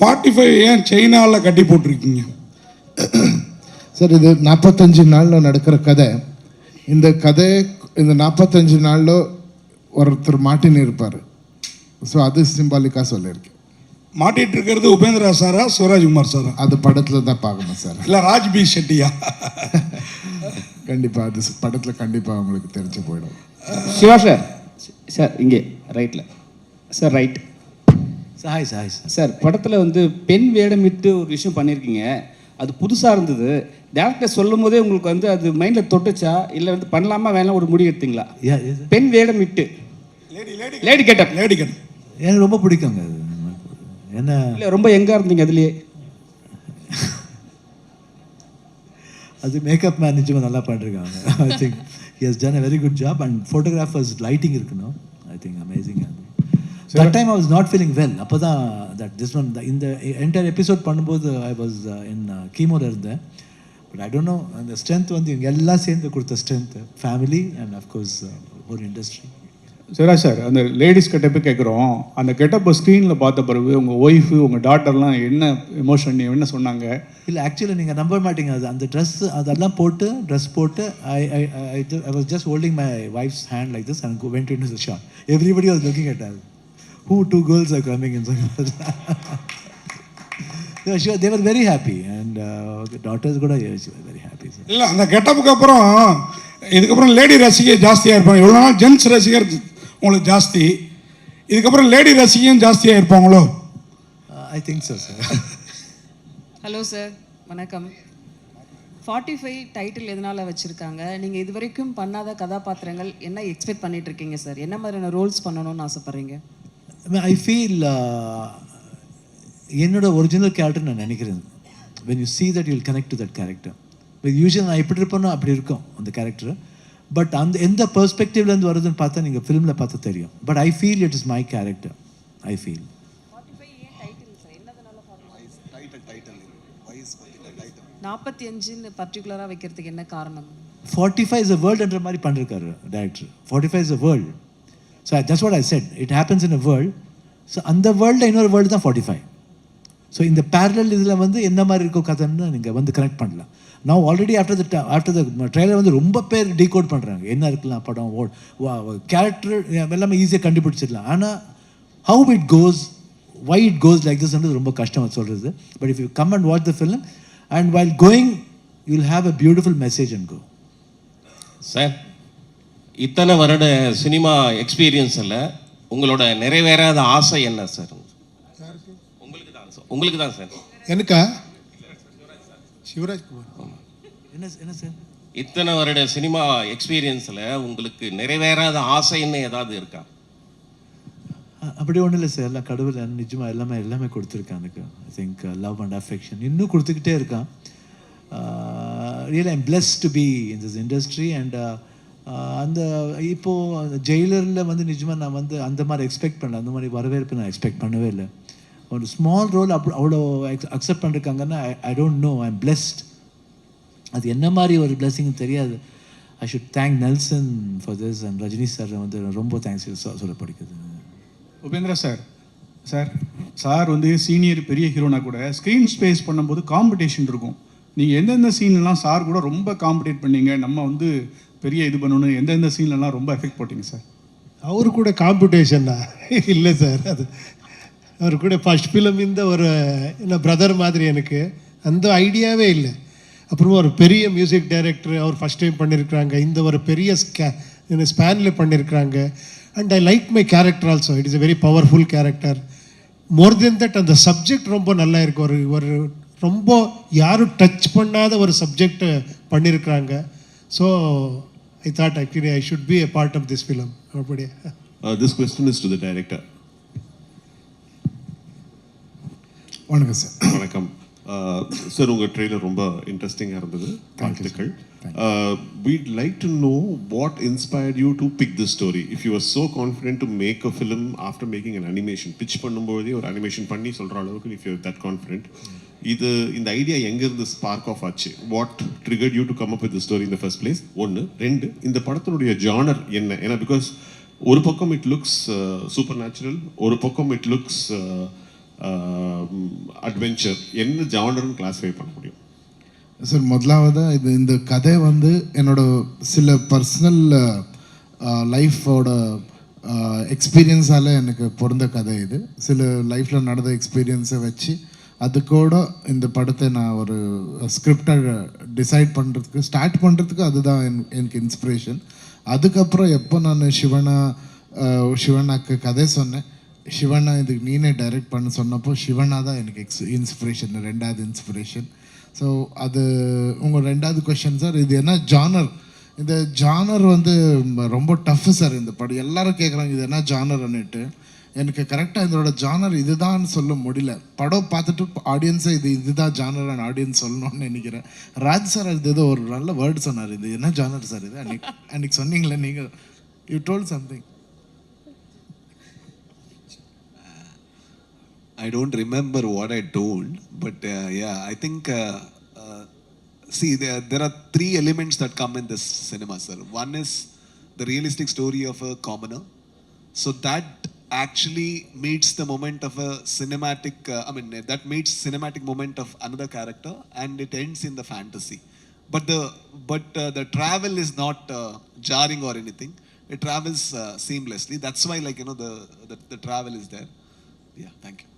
45 ஏன் சைனாவில் கட்டி போட்டிருக்கீங்க சார்? இது 45 நாளில் நடக்கிற கதை. இந்த 45 நாளில் ஒருத்தர் மாட்டின்னு இருப்பார். ஸோ அது சிம்பாலிக்காக சொல்லியிருக்கேன். மாட்டிட்டு இருக்கிறது உபேந்திரா சாரா சிவராஜ்குமார் சாரா? அது படத்தில் தான் பார்க்கணும் சார். இல்லை ராஜ்பி ஷெட்டியா? கண்டிப்பாக அது படத்தில் கண்டிப்பாக உங்களுக்கு தெரிஞ்சு போயிடும். சிவா சார், சார் இங்கே ரைட்டில் sir, right sir. Hi sir. Sir, படத்தில் வந்து பெண் வேடமிட்டு ஒரு விஷயம் பண்ணியிருக்கீங்க. அது புதுசாக இருந்தது. டேரக்டர் சொல்லும் போதே உங்களுக்கு வந்து அது மைண்டில் தொட்டுச்சா, இல்லை வந்து பண்ணலாமா வேணாம் ஒரு முடிவு எடுத்தீங்களா? பெண் வேடமிட்டு லேடி கெட்டப். எனக்கு ரொம்ப பிடிக்குங்க அது. என்ன இல்லை ரொம்ப எங்காக இருந்தீங்க அதுலேயே? அது மேக்கப் மேனேஜ்மெண்ட் நல்லா பண்ணிருக்காங்க. I think he has done a very good job and photographers lighting இருக்கணும். I think amazing. That time I was not feeling well. அப்போதான் that this one இந்த என்டையர் எபிசோட் பண்ணும்போது I was in chemo இருந்தேன். But I don't know, அந்த strength வந்து இவங்க எல்லாம் சேர்ந்து கொடுத்த ஸ்ட்ரென்த், ஃபேமிலி அண்ட் அஃப்கோர்ஸ் ஒரு இண்டஸ்ட்ரி. சிவராஜ் சார், அந்த லேடிஸ் கெட்டப்பு கேட்குறோம். அந்த கெட்டப்பை ஸ்க்ரீனில் பார்த்த பிறகு உங்கள் ஒய்ஃபு உங்கள் டாட்டர்லாம் என்ன எமோஷன் என்ன சொன்னாங்க? இல்லை ஆக்சுவலி நீங்கள் நம்ப மாட்டீங்க. அது அந்த அதெல்லாம் ட்ரெஸ் போட்டு I was just holding my wife's hand like this and went into the shot. Everybody was looking at her. Who two girls are coming in? They were very happy and the daughters கூட very happy. இல்லை அந்த கெட்டப்புக்கு அப்புறம் இதுக்கப்புறம் lady ரசிகர் ஜாஸ்தியாக இருப்பாங்க. எவ்வளோ நாள் ஜென்ஸ் ரசிகர் உங்களுக்கு ஜாஸ்தி, இதுக்கப்புறம் லேடி ரசிகையும் ஜாஸ்தியாக இருப்பாங்களோ? I think so, sir. Hello sir, வணக்கம். 45 டைட்டில் எதனால் வச்சுருக்காங்க? நீங்கள் இது வரைக்கும் பண்ணாத கதாபாத்திரங்கள் என்ன எக்ஸ்பெக்ட் பண்ணிட்டு இருக்கீங்க சார்? என்ன மாதிரியான ரோல்ஸ் பண்ணணும்னு ஆசைப்பட்றீங்க? I feel என்னோட ஒரிஜினல் கேரக்டர் நான் நினைக்கிறேன். when you see that you will connect to that character. யூஸ்வலாக நான் எப்படி இருப்பேனோ அப்படி இருக்கும் அந்த கேரக்டர். பட் அந்த எந்த பெர்ஸ்பெக்டிவ்லேருந்து வருதுன்னு பார்த்தா நீங்கள் ஃபிலிமில் பார்த்தா தெரியும். But I feel it is my character. I feel 45 பர்டிகுலராக வைக்கிறதுக்கு என்ன காரணம்? 45 is a world என்ற மாதிரி பண்ணிருக்காரு director. 45 is a world. So that's what I said. It happens in a world. So அந்த வேர்ல்டில் இன்னொரு வேர்ல்டு தான் 45. ஸோ இந்த பேரலல் இதில் வந்து என்ன மாதிரி இருக்கோ கதைன்னு நீங்கள் வந்து கனெக்ட் பண்ணலாம். நான் ஆல்ரெடி ஆஃப்டர் த ட்ரெய்லர் வந்து ரொம்ப பேர் டீகோட் பண்ணுறாங்க. என்ன இருக்கலாம் படம், கேரக்டர் எல்லாமே ஈஸியாக கண்டுபிடிச்சிடலாம். ஆனால் how it goes, why it goes like திஸ்ன்றது ரொம்ப கஷ்டமாக சொல்கிறது. But if you come and watch the film and while going you will have a beautiful message and go. Sir, இத்தனை வருட சினிமா எக்ஸ்பீரியன்ஸில் உங்களோட நிறைவேறாத ஆசை என்ன சார்? உங்களுக்கு தான் சார். எனக்கா? சிவராஜ்குமார். என்ன சார்? இத்தனை வருட சினிமா எக்ஸ்பீரியன்ஸில் உங்களுக்கு நிறைவேறாத ஆசைன்னு ஏதாவது இருக்கா? அப்படி ஒன்றும் இல்லை சார். எல்லாம் கடவுள் நிஜமாக எல்லாமே கொடுத்துருக்கான் எனக்கு. I think love and affection இன்னும் கொடுத்துக்கிட்டே இருக்கான். Really I'm blessed to be in this industry. And அந்த இப்போது ஜெயிலரில் வந்து நிஜமாக நான் வந்து அந்த மாதிரி எக்ஸ்பெக்ட் பண்ணல. அந்த மாதிரி வரவேற்பு நான் எக்ஸ்பெக்ட் பண்ணவே இல்லை. ஒரு ஸ்மால் ரோல் அவ்வளோ அக்செப்ட் பண்ணிருக்காங்கன்னா I don't know, I am blessed. அது என்ன மாதிரி ஒரு பிளெஸிங் தெரியாது. I should thank Nelson for this and Rajini sir வந்து ரொம்ப தேங்க்ஸ் சொல்ல படிக்குது. உபேந்திரா சார், சார் வந்து சீனியர் பெரிய ஹீரோனா கூட ஸ்க்ரீன் ஸ்பேஸ் பண்ணும்போது காம்படிஷன் இருக்கும். நீங்கள் எந்தெந்த சீன்லாம் சார் கூட ரொம்ப காம்படேட் பண்ணீங்க, நம்ம வந்து பெரிய இது பண்ணணும், எந்தெந்த சீன்லாம் ரொம்ப எஃபெக்ட் போட்டிங்க சார்? அவரு கூட காம்படிஷன்னா இல்லை சார். அது அவர் கூட ஃபர்ஸ்ட் ஃபிலிம் இந்த ஒரு என்ன பிரதர் மாதிரி எனக்கு அந்த ஐடியாவே இல்லை. அப்புறமா ஒரு பெரிய மியூசிக் டைரக்டர் அவர் ஃபஸ்ட் டைம் பண்ணியிருக்கிறாங்க. இந்த ஒரு பெரிய ஸ்பேனில் பண்ணியிருக்கிறாங்க. And I like my character also. It is a very powerful character. More then that அந்த சப்ஜெக்ட் ரொம்ப நல்லா இருக்கு. ஒரு ரொம்ப யாரும் டச் பண்ணாத ஒரு சப்ஜெக்ட் பண்ணியிருக்கிறாங்க. So I thought actually I should be a part of this film. அப்படியே this question is to the director. வணக்கம் சார். வணக்கம் சார். உங்கள் ட்ரெய்லர் ரொம்ப இன்ட்ரெஸ்டிங்காக இருந்தது. வாழ்த்துக்கள். We'd like to know what inspired you to pick this story. If you were so confident to make a film after making an animation, pitch பண்ணும்போதே ஒரு animation பண்ணி சொல்கிற அளவுக்கு if you're that confident, இந்த ஐடியா எங்கேருந்து spark of ஆச்சு? What triggered you to come up with the story in the first place? 1. 2, இந்த படத்தினுடைய ஜானர் என்ன? ஏன்னா பிகாஸ் ஒரு பக்கம் இட் லுக்ஸ் சூப்பர் நேச்சுரல், ஒரு பக்கம் இட் லுக்ஸ் அட்வென்ச்சர் என்ன ஜானர்னு கிளாஸிஃபை பண்ண முடியும்? சார் முதலாவதாக இந்த கதை வந்து என்னோட சில பர்சனல் லைஃபோட எக்ஸ்பீரியன்ஸால் எனக்கு பிறந்த கதை இது. சில லைஃப்பில் நடந்த எக்ஸ்பீரியன்ஸை வச்சு அது கூட இந்த படத்தை நான் ஒரு ஸ்கிரிப்டை டிசைட் பண்ணுறதுக்கு ஸ்டார்ட் பண்ணுறதுக்கு அதுதான் எனக்கு இன்ஸ்பிரேஷன். அதுக்கப்புறம் எப்போ நான் சிவனாக்கு கதை சொன்னேன், சிவனா இதுக்கு நீனே டைரக்ட் பண்ண சொன்னப்போ சிவனா தான் எனக்கு இன்ஸ்பிரேஷன், ரெண்டாவது இன்ஸ்பிரேஷன். ஸோ அது உங்கள் ரெண்டாவது கொஷின் சார், இது என்ன ஜானர்? இந்த ஜானர் வந்து ரொம்ப டஃப்பு சார். இந்த படம் எல்லாரும் கேட்குறாங்க இது என்ன ஜானர்ன்னுட்டு. எனக்கு கரெக்டாக இதோட ஜானர் இதுதான் சொல்ல முடியல. படம் பார்த்துட்டு ஆடியன்ஸை இதுதான் ஜானர் ஆடியன்ஸ் சொல்லணும்னு நினைக்கிறேன். ராஜ் சார் அது ஏதோ ஒரு நல்ல வேர்டு சொன்னார், இது என்ன ஜானர் சார் இது அன்னைக்கு சொன்னீங்களே நீங்கள், you told something. I don't remember what I told, but yeah, I think see there are three elements that come in this cinema, sir. One is the realistic story of a commoner, so that actually meets the moment of a cinematic. That meets cinematic moment of another character, and it ends in the fantasy. But the travel is not jarring or anything. It travels seamlessly. That's why, like, you know, the travel is there. Yeah, thank you.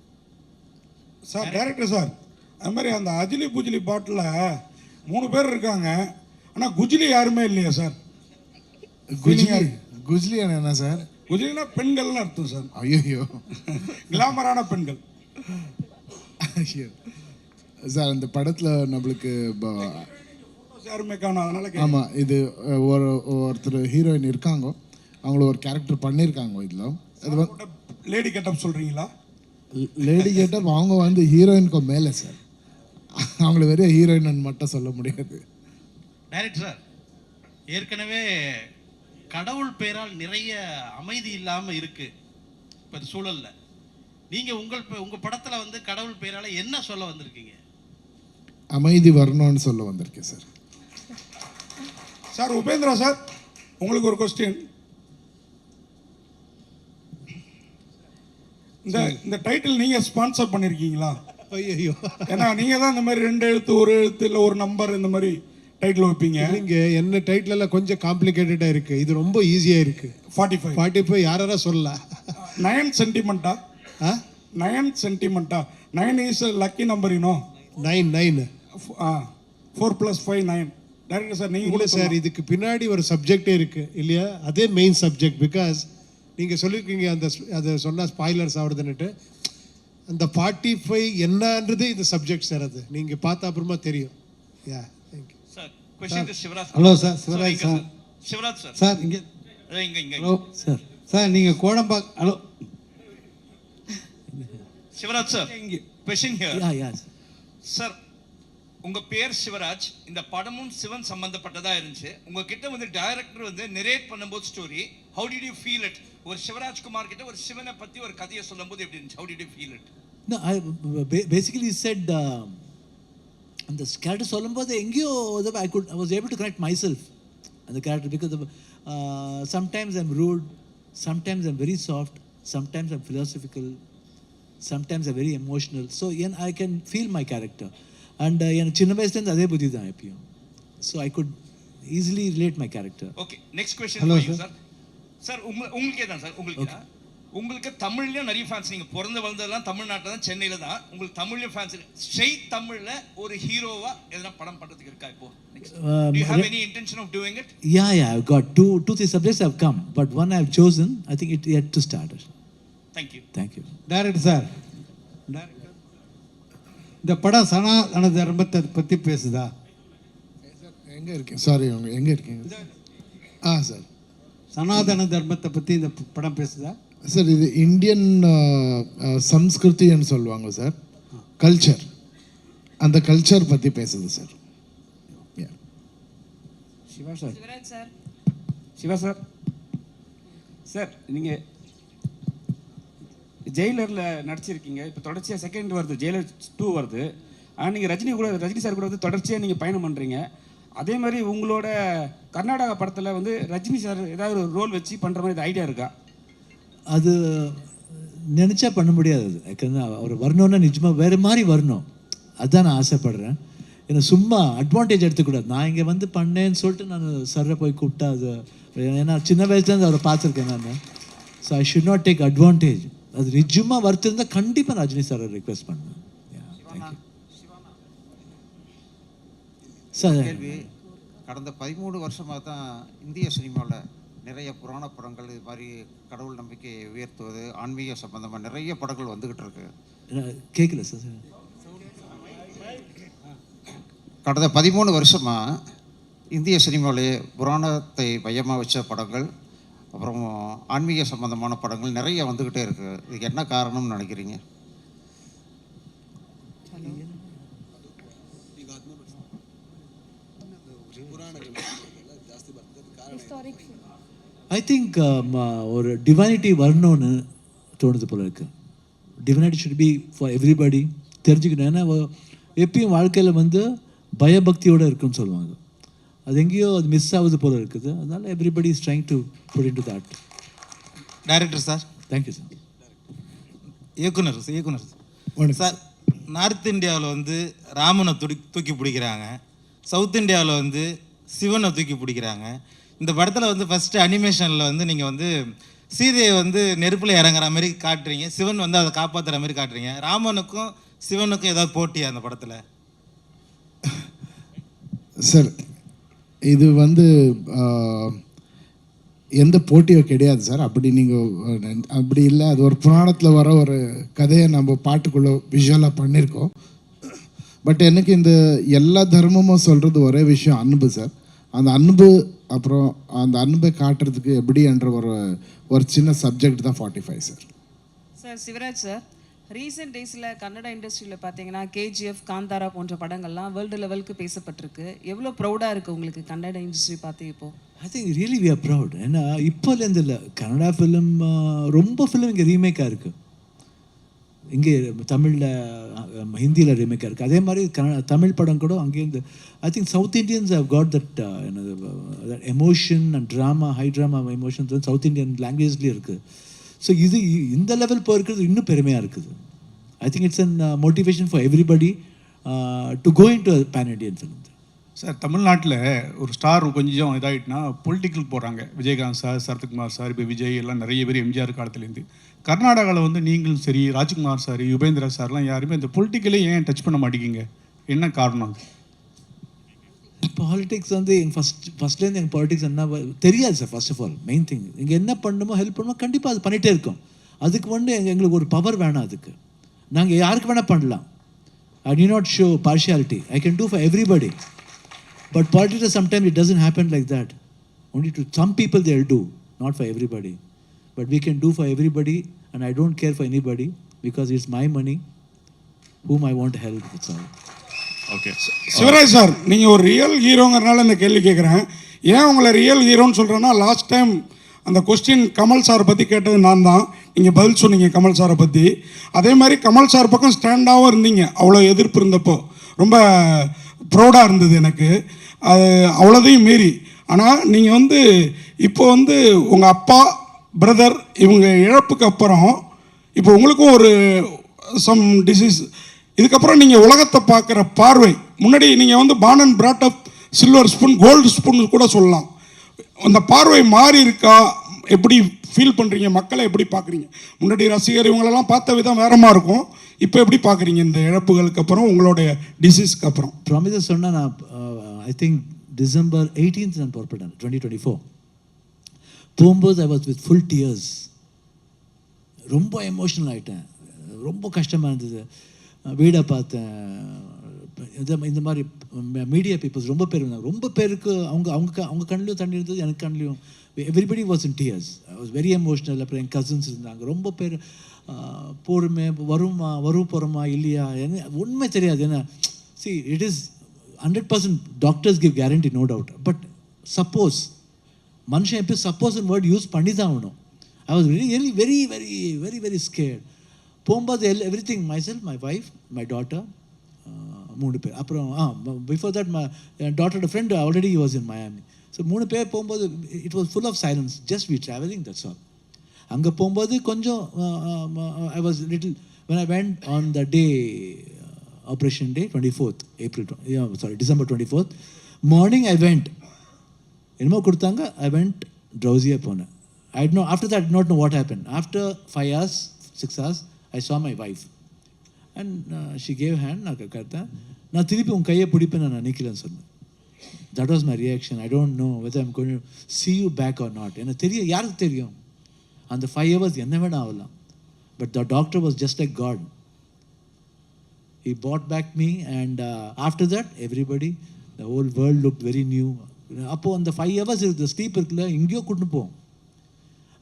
Sir director sir, அது மாதிரி அந்த அஜிலி புஜிலி பாட்டில் 3 பேர் இருக்காங்க, ஆனால் குஜிலி யாருமே இல்லையா sir? குஜ்லி என்ன sir? குஜிலினா பெண்கள்னு அர்த்தம் சார். ஐயோ, கிளாமரான பெண்கள். ஐயோ சார், அந்த படத்தில் நம்மளுக்கு யாருமே காணும், அதனால ஆமாம், இது ஒருத்தர் ஹீரோயின் இருக்காங்க, அவங்கள ஒரு கேரக்டர் பண்ணியிருக்காங்க இதில். அது லேடி கெட்டப் சொல்கிறீங்களா? லேடி கெட்டப் அவங்க வந்து ஹீரோயினுக்கு மேலே சார், அவங்கள வெறும் ஹீரோயின் மட்டும் சொல்ல முடியாது. டைரக்டர் சார், ஏற்கனவே கடவுள் பெயரால் நிறைய அமைதி இல்லாமல் இருக்கு இப்போ சூழலில். நீங்கள் உங்கள் படத்தில் வந்து கடவுள் பெயரால் என்ன சொல்ல வந்திருக்கீங்க? அமைதி வரணும்னு சொல்ல வந்திருக்கேன் சார். சார் உபேந்திரா சார், உங்களுக்கு ஒரு கொஸ்டின். இந்த டைட்டில் நீங்கள் ஸ்பான்சர் பண்ணியிருக்கீங்களா? ஐயோ, ஏன்னா நீங்கள் தான் இந்த மாதிரி 2 எழுத்து 1 எழுத்து இல்லை ஒரு நம்பர் இந்த மாதிரி டைட்டில் வைப்பீங்க. நீங்கள் என்ன டைட்டில் எல்லாம் கொஞ்சம் காம்ப்ளிகேட்டடாக இருக்குது, இது ரொம்ப ஈஸியாக இருக்குது. 45 யாரா சொல்லலாம். 9 சென்டிமெண்ட்டா? 9 சென்டிமெண்ட்டா? 9 is lucky number, you know. 9 4 + 5 9. Director sir நீங்கள் கூட சார், இதுக்கு பின்னாடி ஒரு சப்ஜெக்டே இருக்குது இல்லையா? அதே மெயின் சப்ஜெக்ட். பிகாஸ் நீங்கள் சொல்லியிருக்கீங்க அதை சொன்னால் ஸ்பாய்லர்ஸ் ஆகுதுன்னுட்டு. அந்த 45 என்னன்றது இந்த சப்ஜெக்ட் சார், அது நீங்கள் பார்த்த அப்புறமா தெரியும். Yeah, thank you sir. Question Sivaraj. Hello sir, Shivraj sir. Shivraj sir. Sir இங்கே ஹலோ சார். சார் நீங்கள் Kodambakkam. Hello Sivaraj sir, question here. Yeah. Sir, உங்கள் பேர் சிவராஜ், இந்த படமும் சிவன் சம்பந்தப்பட்டதாக இருந்துச்சு. உங்ககிட்ட வந்து டைரக்டர் வந்து நெரேட் பண்ணும்போது story, how did you feel it? ஒரு சிவராஜ் குமார் கிட்ட ஒரு சிவனை பற்றி ஒரு கதையை சொல்லும்போது எப்படி இருந்துச்சு? How did you feel it? No, I basically said அந்த கேரக்டர் சொல்லும்போது எங்கேயோ I was able to connect myself and the character, because sometimes I'm rude, sometimes I'm very soft, sometimes I'm philosophical, sometimes I'm very emotional. So I can feel my character. And எனக்கு சின்ன வயசுலேருந்து அதே புத்தி தான் எப்பயும். So I could easily relate my character. Okay, next question for you sir. Sir உங்களுக்கே தான் sir, உங்களுக்கு தமிழ்லயும் நிறைய ஃபேன்ஸ். நீங்க பிறந்து வளர்ந்ததெல்லாம் தமிழ்நாட்டில் தான், சென்னையில தான். உங்களுக்கு தமிழ்லயும் ஃபேன்ஸ். ஸ்ட்ரெயிட் தமிழ்ல ஒரு ஹீரோவா எதனா படம் பண்றதுக்கு இருக்கா இப்போ? Do you have any intention of doing it? Yeah, I've got two, three subjects have come, but one I've chosen. I think it yet to start. Thank you. Thank you. Director sir, இந்த படம் சனாதன தர்மத்தை பற்றி பேசுதா? எங்கே இருக்கீங்க? Sorry, எங்கே இருக்கீங்க? Sir, சனாதன தர்மத்தை பற்றி இந்த படம் பேசுதா? சார், இது இந்தியன் சம்ஸ்கிருதின்னு சொல்லுவாங்க சார், கல்ச்சர். அந்த கல்ச்சர் பற்றி பேசுது sir. Shiva sir. Shivraj sir. Shiva sir, sir நீங்கள் ஜெயிலரில் நடிச்சிருக்கீங்க. இப்போ தொடர்ச்சியாக செகண்ட் வருது, ஜெயிலர் 2 வருது. ஆனால் நீங்கள் ரஜினி சார் கூட வந்து தொடர்ச்சியாக நீங்கள் பயணம் பண்ணுறீங்க. அதே மாதிரி உங்களோட கர்நாடகா படத்தில் வந்து ரஜினி சார் ஏதாவது ஒரு ரோல் வச்சு பண்ணுற மாதிரி ஐடியா இருக்கா? அது நினச்சா பண்ண முடியாது அது. யாக்கன்னா அவர் வரணுன்னா நிஜமாக வேறு மாதிரி வரணும். அதுதான் நான் ஆசைப்படுறேன். ஏன்னா சும்மா அட்வான்டேஜ் எடுத்துக்கூடாது. நான் இங்கே வந்து பண்ணேன்னு சொல்லிட்டு நான் சர்ரை போய் கூப்பிட்டா அது, ஏன்னா சின்ன வயசுலேருந்து அவரை பார்த்துருக்கேன் நான். So I should not take advantage. அது நிஜமாக வருத்திருந்தால் கண்டிப்பாக நான் ரஜினி சாரை ரிக்வெஸ்ட் பண்ணுவேன். சார் கேள்வி, கடந்த 13 வருஷமாக தான் இந்திய சினிமாவில் நிறைய புராண படங்கள், இது மாதிரி கடவுள் நம்பிக்கையை உயர்த்துவது, ஆன்மீக சம்பந்தமாக நிறைய படங்கள் வந்துக்கிட்டு இருக்கு. கேட்கல சார். கடந்த 13 வருஷமாக இந்திய சினிமாவிலே புராணத்தை மையமாக வச்ச படங்கள், அப்புறம் ஆன்மீக சம்பந்தமான படங்கள் நிறைய வந்துக்கிட்டே இருக்குது. இதுக்கு என்ன காரணம்னு நினைக்கிறீங்க? ஐ திங்க் ஒரு டிவைனிட்டி வரணும்னு தோணுது போல இருக்கு. Divinity should be for everybody தெரிஞ்சுக்கணும். ஏன்னா எப்பயும் வாழ்க்கையில் வந்து பயபக்தியோடு இருக்குன்னு சொல்லுவாங்க. அது எங்கேயோ அது மிஸ் ஆகுது போல இருக்குது. அதனால everybody is trying to put in to that. Director sir. Thank you sir. இயக்குனர் சார், நார்த் இந்தியாவில் வந்து ராமனை தூக்கி பிடிக்கிறாங்க, சவுத் இந்தியாவில் வந்து சிவனை தூக்கி பிடிக்கிறாங்க. இந்த படத்தில் வந்து ஃபஸ்ட்டு அனிமேஷனில் வந்து நீங்கள் வந்து சீதையை வந்து நெருப்பில் இறங்குற மாதிரி காட்டுறீங்க, சிவன் வந்து அதை காப்பாற்றுற மாதிரி காட்டுறீங்க. ராமனுக்கும் சிவனுக்கும் ஏதாவது போட்டியா அந்த படத்தில்? சார், இது வந்து எந்த போட்டியும் கிடையாது சார். அப்படி நீங்கள் அப்படி இல்லை, அது ஒரு புராணத்தில் வர ஒரு கதையை நம்ம பாட்டுக்குள்ளே விஷுவலாக பண்ணியிருக்கோம். பட் எனக்கு இந்த எல்லா தர்மமும் சொல்கிறது ஒரே விஷயம், அன்பு சார். அந்த அன்பு, அப்புறம் அந்த அன்பை காட்டுறதுக்கு எப்படி என்ற ஒரு சின்ன சப்ஜெக்ட் தான் 45 sir. Sir Shivraj sir, recent டேஸில் கன்னட இண்டஸ்ட்ரியில் பார்த்தீங்கன்னா கேஜிஎஃப், காந்தாரா போன்ற படங்கள்லாம் வேர்ல்டு லெவலுக்கு பேசப்பட்டிருக்கு. எவ்வளோ ப்ரௌடாக இருக்குது உங்களுக்கு கன்னட இண்டஸ்ட்ரி பார்த்து இப்போ? I think really we are proud. ஏன்னா இப்போலேருந்து இல்லை, கன்னடா ஃபிலிம் ரொம்ப ஃபிலிம் இங்கே ரீமேக்காக இருக்குது. இங்கே தமிழில் ஹிந்தியில் ரீமேக்காக இருக்குது. அதே மாதிரி தமிழ் படம் கூட அங்கேருந்து I think south Indians have got that emotion and drama, high drama emotions வந்து சவுத் இண்டியன் லாங்குவேஜ்லேயும் இருக்குது. ஸோ இது இந்த லெவல் போயிருக்கிறது இன்னும் பெருமையாக இருக்குது. I think it's an motivation for everybody to go in to pan Indian film. Sir, தமிழ்நாட்டில் ஒரு ஸ்டார் கொஞ்சம் இதாகிட்டுனா பொலிட்டிக்கல் போகிறாங்க. விஜயகாந்த் சார், சரத்குமார் சார், இப்போ விஜய் எல்லாம் நிறைய பேர் எம்ஜிஆர் காலத்துலேருந்து. கர்நாடகாவில் வந்து நீங்களும் சரி, ராஜ்குமார் சார், யுபேந்திரா சார்லாம் யாருமே இந்த பொலிட்டிக்கலே ஏன் டச் பண்ண மாட்டேங்கிங்க? என்ன காரணம்? பாலிடிக்ஸ் வந்து எங்கள் ஃபஸ்ட்லேருந்து எங்கள் பாலிடிக்ஸ் என்ன தெரியாது சார். First of all main thing, இங்கே என்ன பண்ணணுமோ ஹெல்ப் பண்ணுமோ கண்டிப்பாக அது பண்ணிகிட்டே இருக்கோம். அதுக்கு வந்து எங்களுக்கு ஒரு பவர் வேணாம். அதுக்கு நாங்கள் யாருக்கு வேணால் பண்ணலாம். ஐ do not show partiality. I can do for everybody. But politics sometimes it doesn't happen like that. Only to some people they'll do, not for everybody. But we can do for everybody, and I don't care for anybody because it's my money whom I want to help. That's all. Okay Shivaraj sir, நீங்கள் ஒரு real ஹீரோங்கிறனால இந்த கேள்வி கேட்குறேன். ஏன் உங்களை real ஹீரோன்னு சொல்கிறேன்னா, last time அந்த கொஸ்டின் கமல் சாரை பற்றி கேட்டது நான் தான். நீங்கள் பதில் சொன்னீங்க கமல் சாரை பற்றி. அதே மாதிரி கமல் சார் பக்கம் ஸ்டாண்டாகவும் இருந்தீங்க. அவ்வளோ எதிர்ப்பு இருந்தப்போ ரொம்ப ப்ரௌடாக இருந்தது எனக்கு. அது அவ்வளோதையும் மீறி. ஆனால் நீங்கள் வந்து இப்போ வந்து உங்கள் அப்பா, பிரதர் இவங்க இழப்புக்கு அப்புறம் இப்போ உங்களுக்கும் ஒரு சம் டிசீஸ், இதுக்கப்புறம் நீங்கள் உலகத்தை பார்க்குற பார்வை, முன்னாடி நீங்கள் வந்து born and brought up silver spoon, gold spoon கூட சொல்லலாம். அந்த பார்வை மாறி இருக்கா? எப்படி ஃபீல் பண்ணுறீங்க? மக்களை எப்படி பார்க்குறீங்க? முன்னாடி ரசிகர் இவங்களெல்லாம் பார்த்த விதம் வேறமாக இருக்கும். இப்போ எப்படி பார்க்குறீங்க இந்த இழப்புகளுக்கு அப்புறம், உங்களுடைய டிசீஸ்க்கு அப்புறம்? ப்ராமிஸை சொன்னால் நான் ஐ திங்க் December 18th நான் புறப்பட்டேன் 2024. போகும்போது I was with full tears. ரொம்ப எமோஷ்னல் ஆகிட்டேன். ரொம்ப கஷ்டமாக இருந்தது. வீடை பார்த்தேன். இந்த மாதிரி மீடியா பீப்புள்ஸ் ரொம்ப பேர் இருந்தாங்க. ரொம்ப பேருக்கு அவங்க கண்ணிலையும் தண்ணி இருந்தது, எனக்கு கண்ணிலையும். Everybody was in tears. I was very emotional. அப்புறம் என் கசின்ஸ் இருந்தாங்க. ரொம்ப பேர் போருமே வரும் போகிறோமா இல்லையா என்ன உண்மை தெரியாது. ஏன்னா see it is 100% doctors give guarantee, no doubt. But suppose மனுஷன் எப்போ சப்போஸ் வேர்ட் யூஸ் பண்ணி தான் ஆகணும். I was very very very very very scared. போகும்போது everything, myself, my wife, my daughter, 3 பேர். அப்புறம் பிஃபோர் தட் மை டாட்டரோட friend already was in Miami. So 3 பேர் போகும்போது it was full of silence. Just we travelling, that's all. அங்கே போகும்போது கொஞ்சம் I was little when I went on the day, operation day, 24th April, December 24th morning I went. என்னமோ கொடுத்தாங்க, I went drowsy-ஆக போனேன். I did not, after that I did not know what happened. After 5 hours, 6 hours, I saw my wife. And she gave hand, நான் கேட்டேன், நான் திருப்பி உன் கையை பிடிப்பேன், நான் நினைக்கலன்னு சொன்னேன். That was my reaction. I don't know whether I'm going to see you back or not. எனக்கு தெரியும், யாருக்கு தெரியும் அந்த 5 hours என்ன வேணா ஆகலாம். But the doctor was just like God. He brought back me, and after that everybody, the whole world looked very new. அப்போ அந்த 5 hours the sleep இருக்குல்ல, எங்கேயோ கூட்டின்னு போவோம்.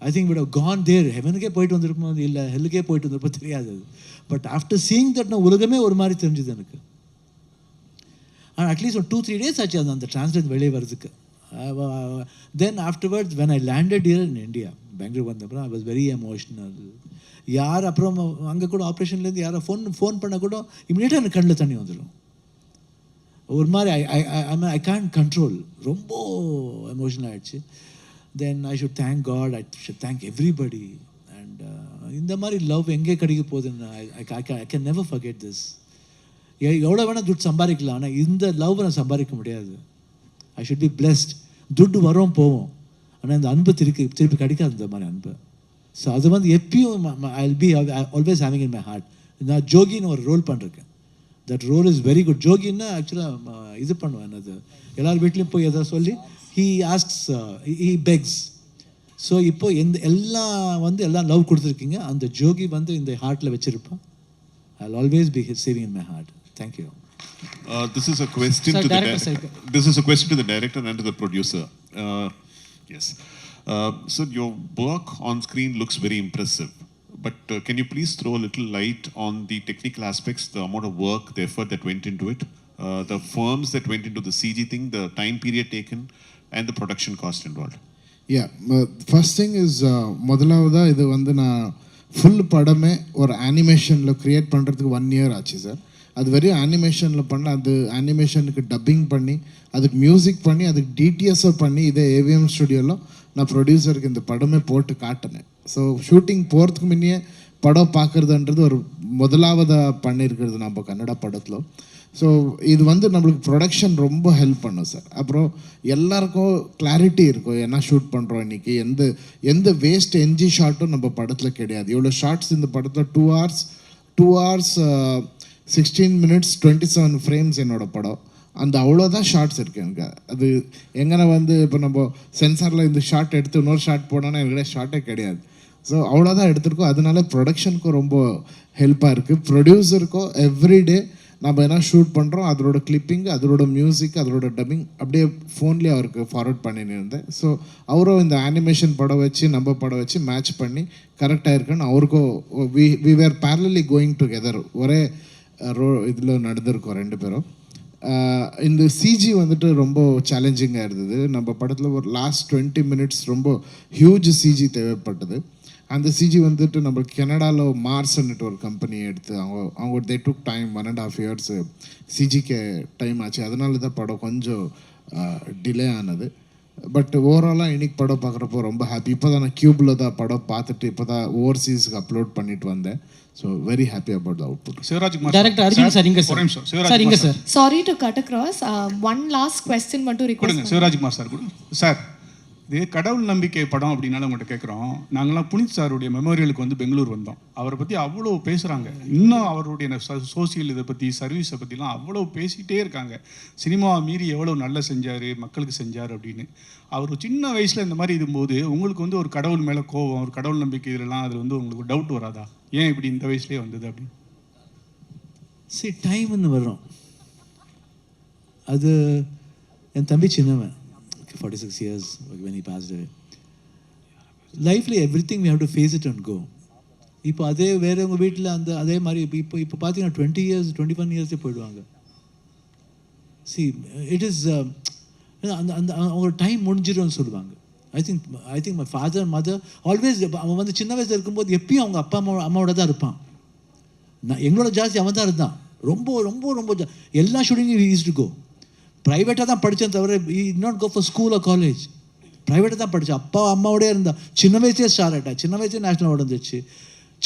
I think we would have gone there, ஹெவனுக்கே போயிட்டு வந்திருப்போம், இல்லை ஹெல்லுக்கே போயிட்டு வந்திருப்போம், தெரியாது அது. பட் ஆஃப்டர் சீயிங் தட் நான் உலகமே ஒரு மாதிரி தெரிஞ்சுது எனக்கு. அண்ட் அட்லீஸ்ட் ஒரு 2-3 days ஆச்சு அந்த டிரான்ஸ்லேட் வெளியே வருதுக்கு. Then afterwards when I landed here in India, Bangalore வந்தப்பறம் ஐ வாஸ் வெரி எமோஷ்னல். யார் அப்புறம் அங்கே கூட ஆப்ரேஷன்லேருந்து யாரை ஃபோன் பண்ண கூட இமீடியட்டாக எனக்கு கண்ணில் தண்ணி வந்துடும். ஒரு மாதிரி ஐ கேன் கண்ட்ரோல், ரொம்ப எமோஷனல் ஆகிடுச்சு. Then I should thank God, I should thank everybody. And இந்த மாதிரி லவ் எங்கே கிடைக்க போகுதுன்னு I can never forget this. எவ்வளோ வேணால் துட்டு சம்பாதிக்கலாம், ஆனால் இந்த லவ் நான் சம்பாதிக்க முடியாது. ஐ ஷுட் பி பிளெஸ்ட். துட்டு வரும் போவோம், ஆனால் இந்த அன்பு திருப்பி கிடைக்காது, இந்த மாதிரி அன்பு. ஸோ அது வந்து எப்பயும் I will be always having in my heart. நான் ஜோகின்னு ஒரு ரோல் பண்ணிருக்கேன். That role is very good. ஜோகின்னா ஆக்சுவலாக இது பண்ணுவேன், அது எல்லார் வீட்லேயும் போய் எதாவது சொல்லி he asks, he begs. So இப்போ எல்லாம் லவ் கொடுத்துருக்கீங்க, அந்த ஜோகி வந்து இந்த ஹார்ட்டில் வச்சுருப்பேன். I'll always be saving in my heart. Thank you. This is a question to this is a question to the director and to the producer. Yes. So your work on screen looks very impressive, but can you please throw a little light on the technical aspects, the amount of work, the effort that went into it, the firms that went into the CG thing, the time period taken, and the production cost involved? Yeah, first thing is முதலாவதா இது வந்து நான் full படமே ஒரு அனிமேஷனில் create பண்ணுறதுக்கு 1 year ஆச்சு sir. அது வெறும் அனிமேஷனில் பண்ண, அது அனிமேஷனுக்கு டப்பிங் பண்ணி, அதுக்கு மியூசிக் பண்ணி, அதுக்கு டிடிஎஸ்ஸை பண்ணி, இதே ஏவிஎம் ஸ்டுடியோவில் நான் ப்ரொடியூசருக்கு இந்த படமே போட்டு காட்டினேன். ஸோ ஷூட்டிங் போகிறதுக்கு முன்னே படம் பார்க்குறதுன்றது ஒரு முதலாவதாக பண்ணியிருக்கிறது நம்ம கன்னடா படத்தில். ஸோ இது வந்து நம்மளுக்கு ப்ரொடக்ஷன் ரொம்ப ஹெல்ப் பண்ணும் சார். அப்புறம் எல்லாருக்கும் கிளாரிட்டி இருக்கும், என்ன ஷூட் பண்ணுறோம் இன்றைக்கி, எந்த வேஸ்ட் என்ஜி ஷாட்டும் நம்ம படத்தில் கிடையாது. இவ்வளோ ஷார்ட்ஸ் இந்த படத்தில் 2 hours 16 minutes 27 frames என்னோடய படம். அந்த அவ்வளோதான் ஷார்ட்ஸ் இருக்குது எனக்கு. அது எங்கே வந்து இப்போ நம்ம சென்சாரில் இந்த ஷார்ட் எடுத்து இன்னொரு ஷார்ட் போனோன்னா எனக்கு ஷார்ட்டே கிடையாது. ஸோ அவ்வளோதான் எடுத்திருக்கோம். அதனால ப்ரொடக்ஷனுக்கும் ரொம்ப ஹெல்ப்பாக இருக்குது. ப்ரொடியூசருக்கும் எவ்ரிடே நம்ம என்ன ஷூட் பண்ணுறோம், அதோட கிளிப்பிங், அதோட மியூசிக், அதோட டப்பிங் அப்படியே ஃபோன்லேயே அவருக்கு ஃபார்வர்ட் பண்ணின்னு இருந்தேன். ஸோ அவரும் இந்த அனிமேஷன் படம் வச்சு நம்ம படம் வச்சு மேட்ச் பண்ணி கரெக்டாக இருக்குன்னு அவருக்கும் we were parallelly going together, ஒரே இதில் நடந்திருக்கோம் 2 பேரும். இந்த சிஜி வந்துட்டு ரொம்ப சேலஞ்சிங்காக இருந்தது. நம்ம படத்தில் ஒரு லாஸ்ட் 20 minutes ரொம்ப ஹியூஜ் சிஜி தேவைப்பட்டது. அந்த சிஜி வந்துட்டு நம்மளுக்கு கனடாவில் மார்ஸ்ன்னுட்டு ஒரு கம்பெனி எடுத்து அவங்க தே டுக் டைம் 1.5 years சிஜிக்கு டைம் ஆச்சு. அதனால தான் படம் கொஞ்சம் டிலே ஆனது. பட் ஓவராலாக இன்னைக்கு படம் பார்க்குறப்போ ரொம்ப ஹாப்பி. இப்போ தான் நான் க்யூபில் தான் படம் பார்த்துட்டு இப்போ தான் ஓவர்சீஸ்க்கு அப்லோட் பண்ணிட்டு வந்தேன். So very happy about the output. Director Arjun sir இங்க சார். சார் இங்க sir. Sorry to cut across, one last question மட்டும் ரிக்வெஸ்ட். சிவராஜ்குமார் சார் சார், இது கடவுள் நம்பிக்கை படம் அப்படின்னால உங்கள்கிட்ட கேட்குறோம். நாங்களாம் புனித் சாருடைய மெமோரியலுக்கு வந்து பெங்களூர் வந்தோம். அவரை பற்றி அவ்வளோ பேசுகிறாங்க. இன்னும் அவருடைய சோசியல் இதை பற்றி, சர்வீஸை பற்றிலாம் அவ்வளோ பேசிகிட்டே இருக்காங்க. சினிமாவை மீறி எவ்வளோ நல்ல செஞ்சார், மக்களுக்கு செஞ்சார் அப்படின்னு. அவர் சின்ன வயசில் இந்த மாதிரி இருக்கும்போது உங்களுக்கு வந்து ஒரு கடவுள் மேலே கோவம், ஒரு கடவுள் நம்பிக்கை இதெல்லாம் அதில் வந்து உங்களுக்கு டவுட் வராதா? ஏன் இப்படி இந்த வயசுலேயே வந்தது அப்படின்னு? சரி, டைம்னு வரும். அது என் தம்பி சின்னவன், 46 years when he passed away. லைஃப்பில் everything we have to face it and go. இப்போ அதே வேறு உங்கள் வீட்டில் அதே மாதிரி இப்போ பார்த்தீங்கன்னா 20 years 21 years போயிடுவாங்க. See, it is அந்த அவங்க டைம் முடிஞ்சிடும்னு சொல்லுவாங்க. I think my father mother always, அவன் வந்து சின்ன வயசில் இருக்கும்போது எப்பயும் அவங்க அப்பா அம்மாவோட தான் இருப்பான். எங்களோட ஜாஸ்தி அவன் தான் இருந்தான். ரொம்ப ரொம்ப ரொம்ப எல்லா ஷூட்டிங்கும் ஈஸ் டு கோ. ப்ரைவேட்டாக தான் படித்தேன் தவிர he did not go for school or college. ப்ரைவேட்டாக தான் படித்தேன். அப்பா அம்மாவோடய இருந்தான். சின்ன வயசுலேயே ஸ்டார் ஆகிட்டான், சின்ன வயசுலேயே நேஷ்னல் அவார்டு வந்துச்சு,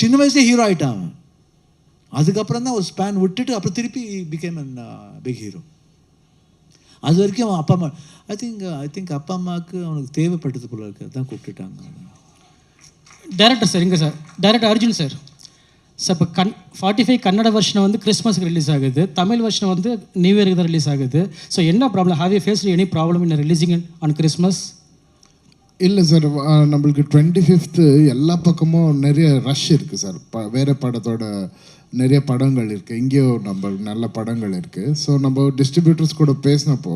சின்ன வயசுலேயே ஹீரோ ஆகிட்டான் அவன். அதுக்கப்புறம் தான் ஒரு ஸ்பேன் விட்டுட்டு அப்புறம் திருப்பி பிகேம் அன் பிக் ஹீரோ. அது வரைக்கும் அவன் அப்பா அம்மா ஐ திங்க் அப்பா அம்மாவுக்கு அவனுக்கு தேவைப்பட்டது போல இருக்கு, தான் கூப்பிட்டுட்டாங்க. டேரக்டர் சார், இங்கே sir director Arjun sir. Sir இப்போ 45 கன்னட வெர்ஷன் வந்து கிறிஸ்மஸ்க்கு ரிலீஸ் ஆகுது, தமிழ் வெர்ஷன் வந்து நியூ இயருக்கு தான் ரிலீஸ் ஆகுது. ஸோ என்ன problem? Have you faced any problem in releasing on Christmas? இல்லை சார், நம்மளுக்கு 25th எல்லா பக்கமும் நிறைய ரஷ் இருக்குது சார். வேறு படத்தோட நிறைய படங்கள் இருக்குது, இங்கேயும் நம்ம நல்ல படங்கள் இருக்குது. ஸோ நம்ம டிஸ்ட்ரிபியூட்டர்ஸ் கூட பேசினப்போ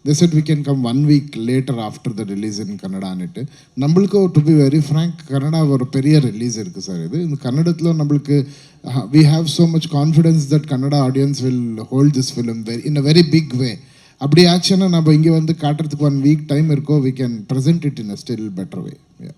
they said we can come 1 week later after the release in கன்னடான்னுட்டு. நம்மளுக்கு to be very frank Kannada ஒரு பெரிய ரிலீஸ் இருக்குது சார். இந்த கன்னடத்தில் நம்மளுக்கு we have so much confidence that Kannada audience will hold this film in a very big way. அப்படி ஆச்சுன்னா நம்ம இங்கே வந்து காட்டுறதுக்கு 1 week டைம் இருக்கோ, we can present it in a still better way. Yeah.